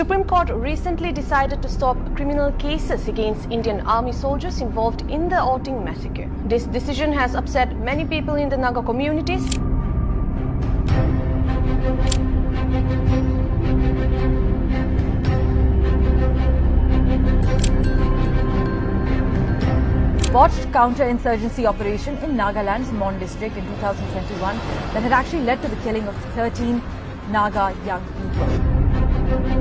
Supreme Court recently decided to stop criminal cases against Indian army soldiers involved in the Outing massacre. This decision has upset many people in the Naga communities. Botched counter-insurgency operation in Nagaland's Mon district in 2021 that had actually led to the killing of 13 Naga young people.